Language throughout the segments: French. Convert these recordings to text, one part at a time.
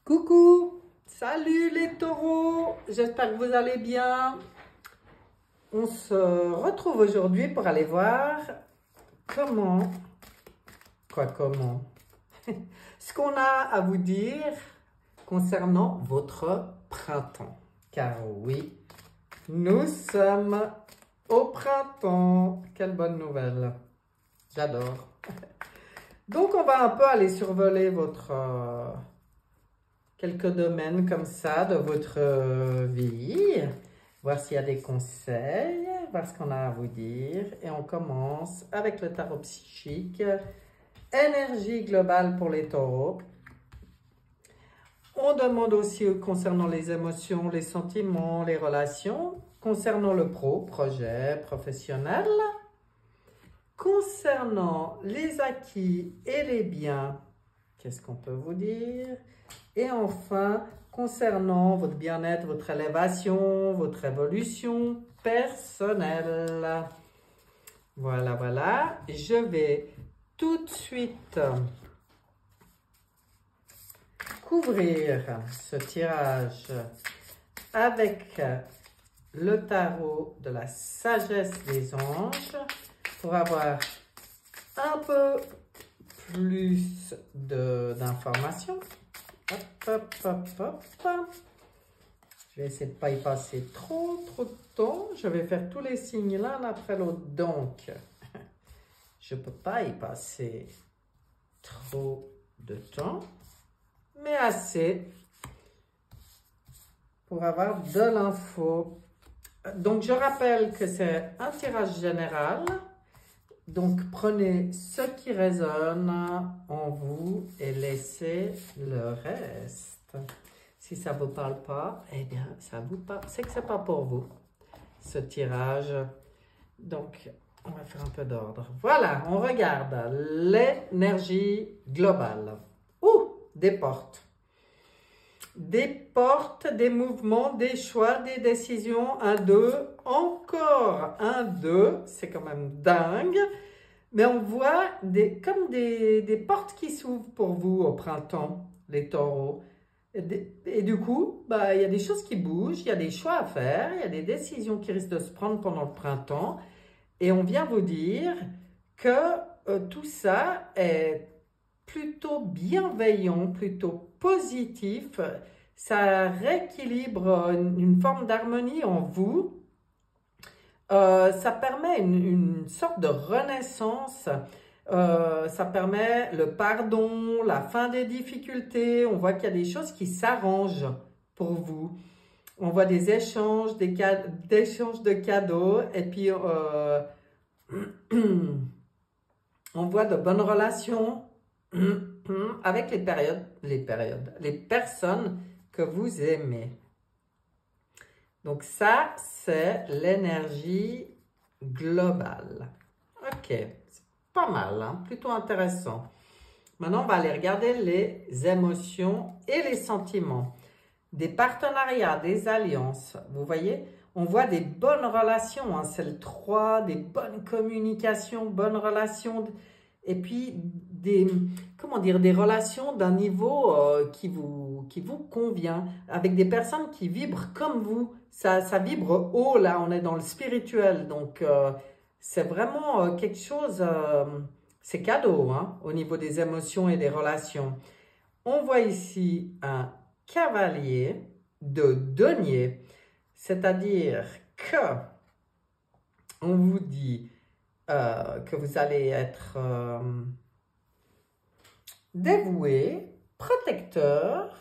Coucou, salut les taureaux, j'espère que vous allez bien. On se retrouve aujourd'hui pour aller voir comment, ce qu'on a à vous dire concernant votre printemps. Car oui, nous sommes au printemps. Quelle bonne nouvelle, j'adore. Donc on va un peu aller survoler quelques domaines comme ça de votre vie, voir s'il y a des conseils, voir ce qu'on a à vous dire. Et on commence avec le tarot psychique, énergie globale pour les taureaux. On demande aussi concernant les émotions, les sentiments, les relations, concernant le projet professionnel, concernant les acquis et les biens. Qu'est-ce qu'on peut vous dire? Et enfin, concernant votre bien-être, votre élévation, votre évolution personnelle. Voilà, voilà. Je vais tout de suite couvrir ce tirage avec le tarot de la sagesse des anges pour avoir un peu plus d'informations. Hop, hop, hop, hop. Je vais essayer de ne pas y passer trop de temps. Je vais faire tous les signes l'un après l'autre. Donc, je ne peux pas y passer trop de temps, mais assez pour avoir de l'info. Donc, je rappelle que c'est un tirage général. Donc, prenez ce qui résonne en vous et laissez le reste. Si ça ne vous parle pas, eh bien, ça vous parle. C'est que ce n'est pas pour vous, ce tirage. Donc, on va faire un peu d'ordre. Voilà, on regarde l'énergie globale. Ouh, des portes. Des portes, des mouvements, des choix, des décisions, un 2, encore un 2, c'est quand même dingue. Mais on voit comme des portes qui s'ouvrent pour vous au printemps, les taureaux. Et du coup, bah, il y a des choses qui bougent, il y a des choix à faire, il y a des décisions qui risquent de se prendre pendant le printemps. Et on vient vous dire que tout ça est plutôt bienveillant, plutôt positif, ça rééquilibre une forme d'harmonie en vous, ça permet une sorte de renaissance, ça permet le pardon, la fin des difficultés, on voit qu'il y a des choses qui s'arrangent pour vous. On voit des échanges, d'échanges de cadeaux, et puis on voit de bonnes relations avec les personnes que vous aimez. Donc ça, c'est l'énergie globale. Ok, c'est pas mal, hein? Plutôt intéressant. Maintenant, on va aller regarder les émotions et les sentiments. Des partenariats, des alliances. Vous voyez, on voit des bonnes relations, hein? C'est le 3, des bonnes communications, bonnes relations. Et puis, des relations d'un niveau qui vous convient, avec des personnes qui vibrent comme vous. Ça vibre haut, là, on est dans le spirituel. Donc, c'est vraiment quelque chose, c'est cadeau, hein, au niveau des émotions et des relations. On voit ici un cavalier de denier, c'est-à-dire que on vous dit que vous allez être dévoué, protecteur,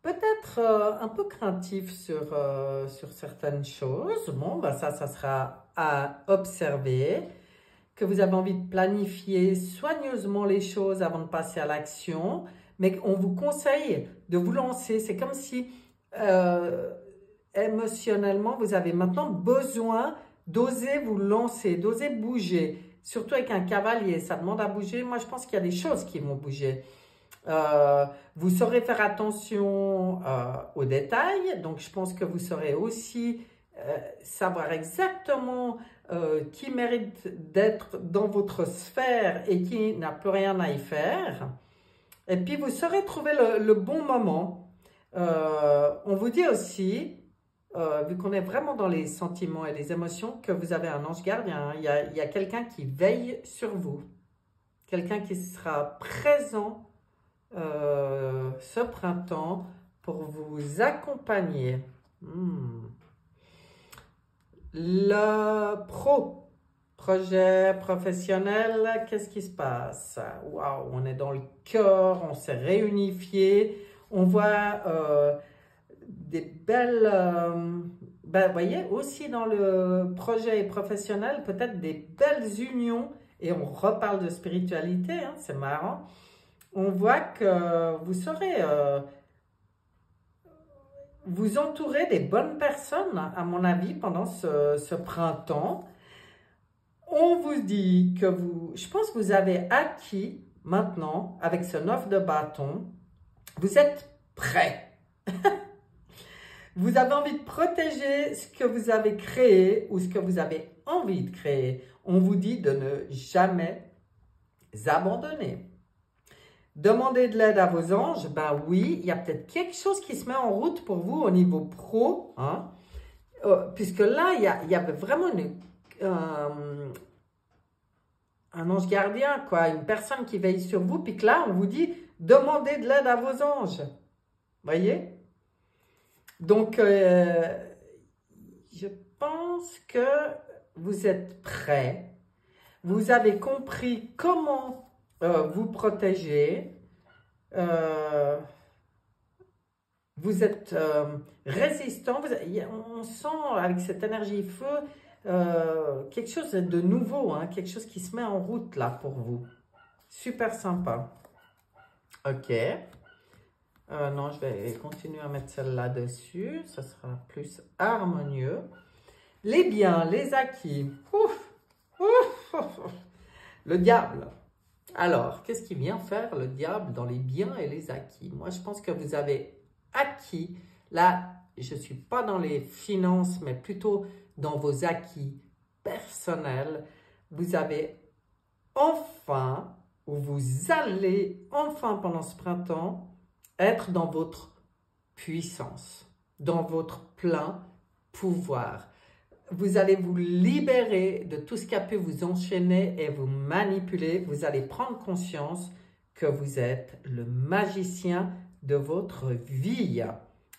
peut-être un peu craintif sur certaines choses. Bon, ben ça sera à observer. Que vous avez envie de planifier soigneusement les choses avant de passer à l'action, mais on vous conseille de vous lancer. C'est comme si émotionnellement, vous avez maintenant besoin d'oser vous lancer, d'oser bouger. Surtout avec un cavalier, ça demande à bouger. Moi, je pense qu'il y a des choses qui vont bouger. Vous saurez faire attention aux détails. Donc, je pense que vous saurez aussi savoir exactement qui mérite d'être dans votre sphère et qui n'a plus rien à y faire. Et puis, vous saurez trouver le bon moment. On vous dit aussi, vu qu'on est vraiment dans les sentiments et les émotions, que vous avez un ange gardien. Hein. Il y a quelqu'un qui veille sur vous. Quelqu'un qui sera présent ce printemps pour vous accompagner. Le projet professionnel, qu'est-ce qui se passe? Waouh, on est dans le cœur, on s'est réunifié, on voit des belles... vous voyez, aussi dans le projet professionnel, peut-être des belles unions, et on reparle de spiritualité, hein, c'est marrant. On voit que vous saurez vous entourer des bonnes personnes, à mon avis, pendant ce printemps. On vous dit que je pense que vous avez acquis maintenant, avec ce 9 de bâton, vous êtes prêts. Vous avez envie de protéger ce que vous avez créé ou ce que vous avez envie de créer. On vous dit de ne jamais abandonner. Demandez de l'aide à vos anges. Ben oui, il y a peut-être quelque chose qui se met en route pour vous au niveau pro. Hein? Puisque là, il y avait vraiment un ange gardien, quoi, une personne qui veille sur vous. Puis que là, on vous dit, demandez de l'aide à vos anges. Voyez? Donc, je pense que vous êtes prêts. Vous avez compris comment vous protéger. Vous êtes résistant. On sent avec cette énergie feu quelque chose de nouveau, hein, quelque chose qui se met en route là pour vous. Super sympa. Ok. Non, je vais continuer à mettre celle-là dessus. Ça sera plus harmonieux. Les biens, les acquis. Ouf, ouf, ouf, ouf. Le diable. Alors, qu'est-ce qui vient faire le diable dans les biens et les acquis? Moi, je pense que vous avez acquis. Là, je ne suis pas dans les finances, mais plutôt dans vos acquis personnels. Vous avez enfin, ou vous allez enfin pendant ce printemps, être dans votre puissance, dans votre plein pouvoir. Vous allez vous libérer de tout ce qui a pu vous enchaîner et vous manipuler. Vous allez prendre conscience que vous êtes le magicien de votre vie.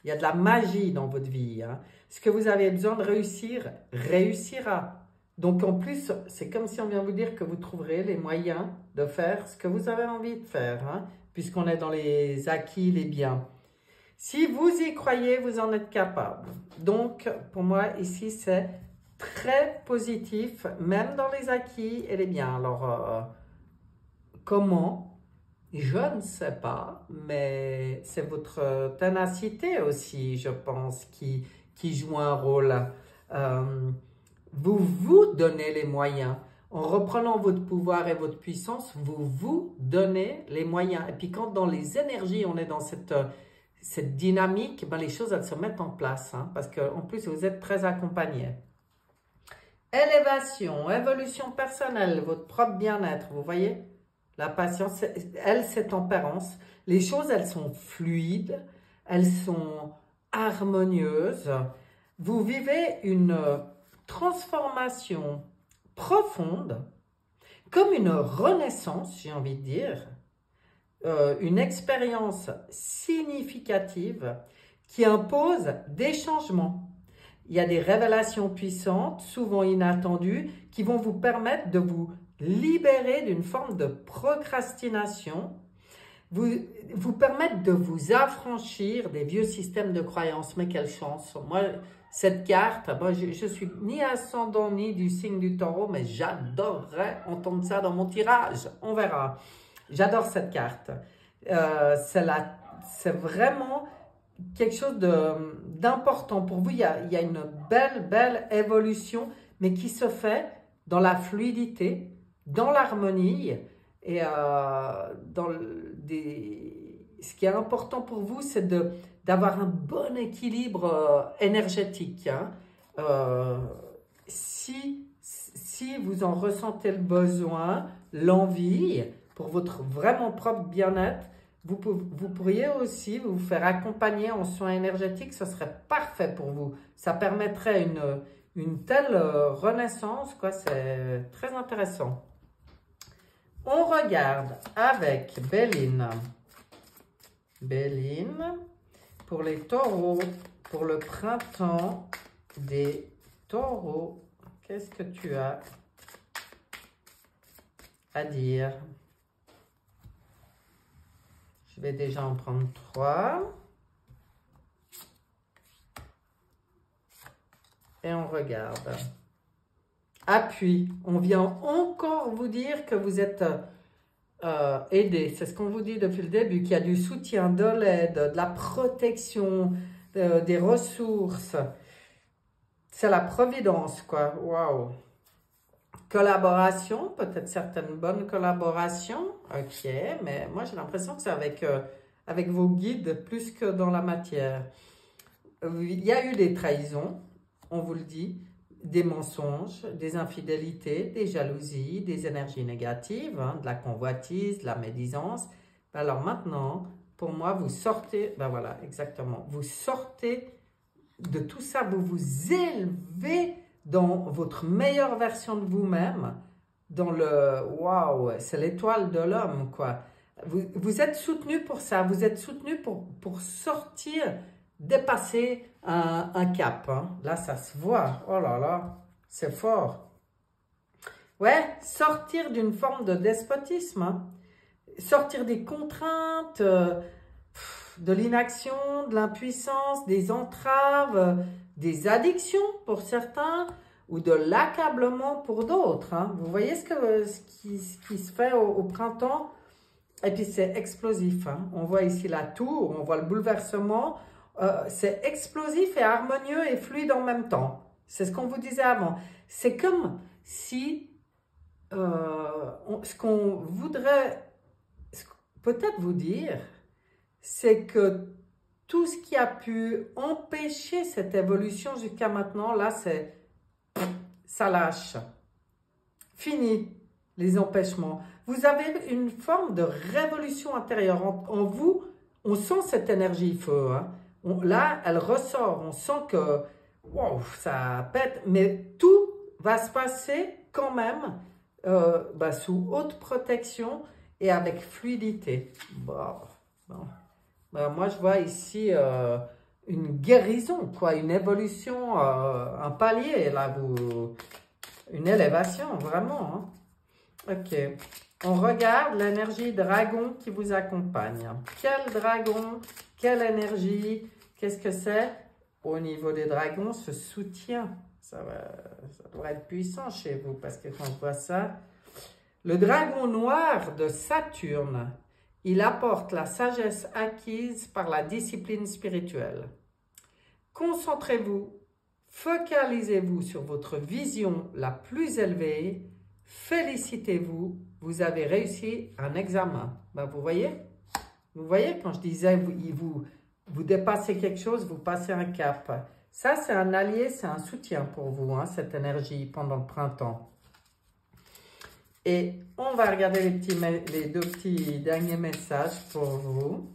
Il y a de la magie dans votre vie. Hein. Ce que vous avez besoin de réussir, réussira. Donc en plus, c'est comme si on vient vous dire que vous trouverez les moyens de faire ce que vous avez envie de faire. Hein, puisqu'on est dans les acquis, les biens. Si vous y croyez, vous en êtes capable. Donc, pour moi, ici, c'est très positif, même dans les acquis et les biens. Alors, comment? Je ne sais pas, mais c'est votre ténacité aussi, je pense, qui joue un rôle. Vous vous donnez les moyens. En reprenant votre pouvoir et votre puissance, vous vous donnez les moyens. Et puis quand dans les énergies, on est dans cette dynamique, ben les choses elles se mettent en place. Hein, parce qu'en plus, vous êtes très accompagné. Élévation, évolution personnelle, votre propre bien-être, vous voyez? La patience, elle, c'est tempérance. Les choses, elles sont fluides, elles sont harmonieuses. Vous vivez une transformation profonde, comme une renaissance, j'ai envie de dire, une expérience significative qui impose des changements. Il y a des révélations puissantes, souvent inattendues, qui vont vous permettre de vous libérer d'une forme de procrastination, vous permettre de vous affranchir des vieux systèmes de croyances. Mais quelle chance! Moi, cette carte, bon, je suis ni ascendant ni du signe du taureau, mais j'adorerais entendre ça dans mon tirage. On verra. J'adore cette carte. C'est vraiment quelque chose d'important pour vous. Il y a une belle évolution, mais qui se fait dans la fluidité, dans l'harmonie. Et ce qui est important pour vous, c'est d'avoir un bon équilibre énergétique. Hein. Si vous en ressentez le besoin, l'envie, pour votre vraiment propre bien-être, Vous pourriez aussi vous faire accompagner en soins énergétiques, ce serait parfait pour vous. Ça permettrait une telle renaissance, quoi, c'est très intéressant. On regarde avec Béline. Béline, pour les taureaux, pour le printemps des taureaux, qu'est-ce que tu as à dire? Je vais déjà en prendre 3. Et on regarde. Appui. On vient encore vous dire que vous êtes aidé. C'est ce qu'on vous dit depuis le début, qu'il y a du soutien, de l'aide, de la protection, des ressources. C'est la providence, quoi. Waouh. Collaboration, peut-être certaines bonnes collaborations. Ok, mais moi j'ai l'impression que c'est avec vos guides plus que dans la matière. Il y a eu des trahisons, on vous le dit, des mensonges, des infidélités, des jalousies, des énergies négatives, hein, de la convoitise, de la médisance. Alors maintenant, pour moi, vous sortez, ben voilà, exactement, vous sortez de tout ça, vous vous élevez dans votre meilleure version de vous-même, dans le waouh, c'est l'étoile de l'homme, quoi. Vous êtes soutenu pour ça, vous êtes soutenu pour sortir, dépasser un cap. Hein. Là, ça se voit. Oh là là, c'est fort. Ouais, sortir d'une forme de despotisme, hein. Sortir des contraintes, de l'inaction, de l'impuissance, des entraves, des addictions pour certains ou de l'accablement pour d'autres. Hein. Vous voyez ce qui se fait au printemps? Et puis c'est explosif. Hein. On voit ici la tour, on voit le bouleversement. C'est explosif et harmonieux et fluide en même temps. C'est ce qu'on vous disait avant. C'est comme si ce qu'on voudrait peut-être vous dire, c'est que tout ce qui a pu empêcher cette évolution jusqu'à maintenant, là, ça lâche. Fini les empêchements. Vous avez une forme de révolution intérieure. En vous, on sent cette énergie feu. Hein. Là, elle ressort. On sent que wow, ça pète. Mais tout va se passer quand même sous haute protection et avec fluidité. Bon. Moi, je vois ici une guérison, quoi, une évolution, un palier, là, une élévation, vraiment. Hein. Ok. On regarde l'énergie dragon qui vous accompagne. Quel dragon, quelle énergie, qu'est-ce que c'est? Au niveau des dragons, ce soutien, ça doit être puissant chez vous, parce que quand je vois ça, le dragon noir de Saturne, il apporte la sagesse acquise par la discipline spirituelle. Concentrez-vous, focalisez-vous sur votre vision la plus élevée, félicitez-vous, vous avez réussi un examen. Ben, vous voyez quand je disais vous dépassez quelque chose, vous passez un cap. Ça, c'est un allié, c'est un soutien pour vous, hein, cette énergie pendant le printemps. Et on va regarder les deux petits derniers messages pour vous.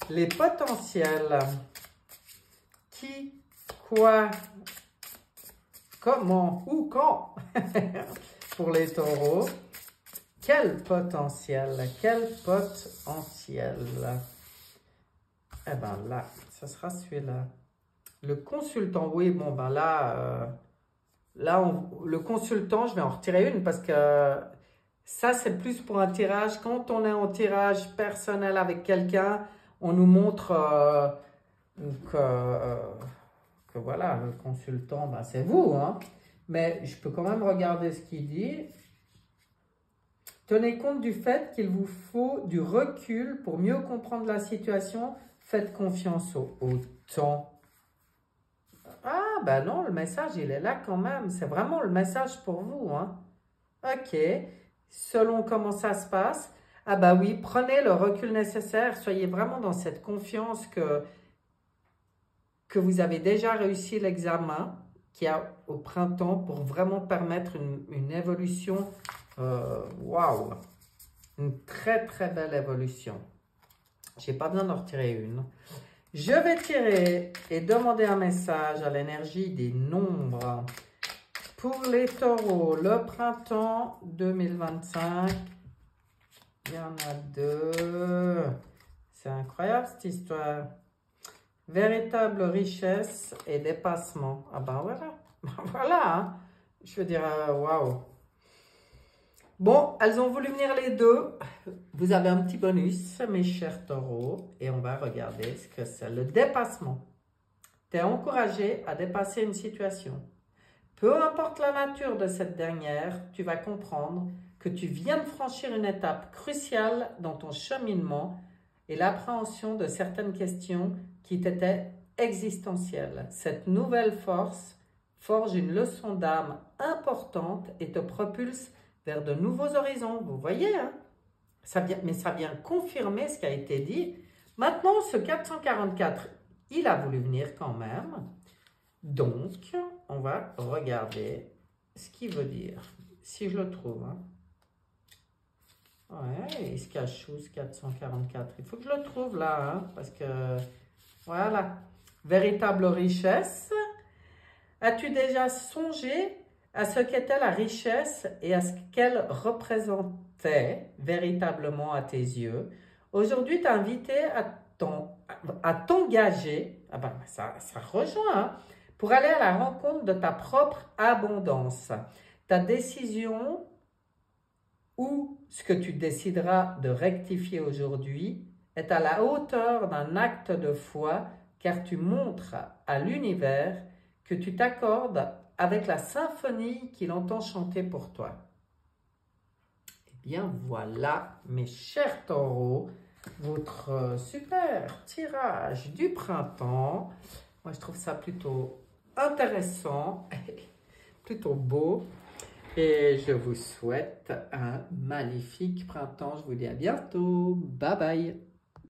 Les potentiels. Qui, quoi, comment ou quand pour les taureaux. Quel potentiel, quel potentiel. Eh bien là, ce sera celui-là. Le consultant, oui, bon ben là... le consultant, je vais en retirer une parce que ça, c'est plus pour un tirage. Quand on est en tirage personnel avec quelqu'un, on nous montre que voilà, le consultant, ben, c'est vous. Hein. Mais je peux quand même regarder ce qu'il dit. Tenez compte du fait qu'il vous faut du recul pour mieux comprendre la situation. Faites confiance au temps. Ah, ben non, le message, il est là quand même. C'est vraiment le message pour vous. Hein. Ok. Selon comment ça se passe. Ah bah oui, prenez le recul nécessaire. Soyez vraiment dans cette confiance que vous avez déjà réussi l'examen qu'il y a au printemps pour vraiment permettre une évolution. Waouh! Une très, très belle évolution. J'ai pas besoin d'en retirer une. Je vais tirer et demander un message à l'énergie des nombres. Pour les taureaux, le printemps 2025, il y en a 2. C'est incroyable cette histoire. Véritable richesse et dépassement. Ah ben voilà. Voilà. Hein. Je veux dire, waouh. Bon, elles ont voulu venir les deux. Vous avez un petit bonus, mes chers taureaux. Et on va regarder ce que c'est. Le dépassement. Tu es encouragé à dépasser une situation. Peu importe la nature de cette dernière, tu vas comprendre que tu viens de franchir une étape cruciale dans ton cheminement et l'appréhension de certaines questions qui t'étaient existentielles. Cette nouvelle force forge une leçon d'âme importante et te propulse vers de nouveaux horizons. Vous voyez, hein? Mais ça vient confirmer ce qui a été dit. Maintenant, ce 444, il a voulu venir quand même. Donc, on va regarder ce qu'il veut dire. Si je le trouve. Hein. Ouais, il se cache où ce 444? Il faut que je le trouve là, hein, parce que, voilà. Véritable richesse. As-tu déjà songé à ce qu'était la richesse et à ce qu'elle représentait véritablement à tes yeux? Aujourd'hui, tu es invité à t'engager, ah ben, ça rejoint, hein, pour aller à la rencontre de ta propre abondance. Ta décision ou ce que tu décideras de rectifier aujourd'hui est à la hauteur d'un acte de foi car tu montres à l'univers que tu t'accordes avec la symphonie qu'il entend chanter pour toi. Eh bien voilà, mes chers taureaux, votre super tirage du printemps. Moi, je trouve ça plutôt intéressant, plutôt beau. Et je vous souhaite un magnifique printemps. Je vous dis à bientôt. Bye bye.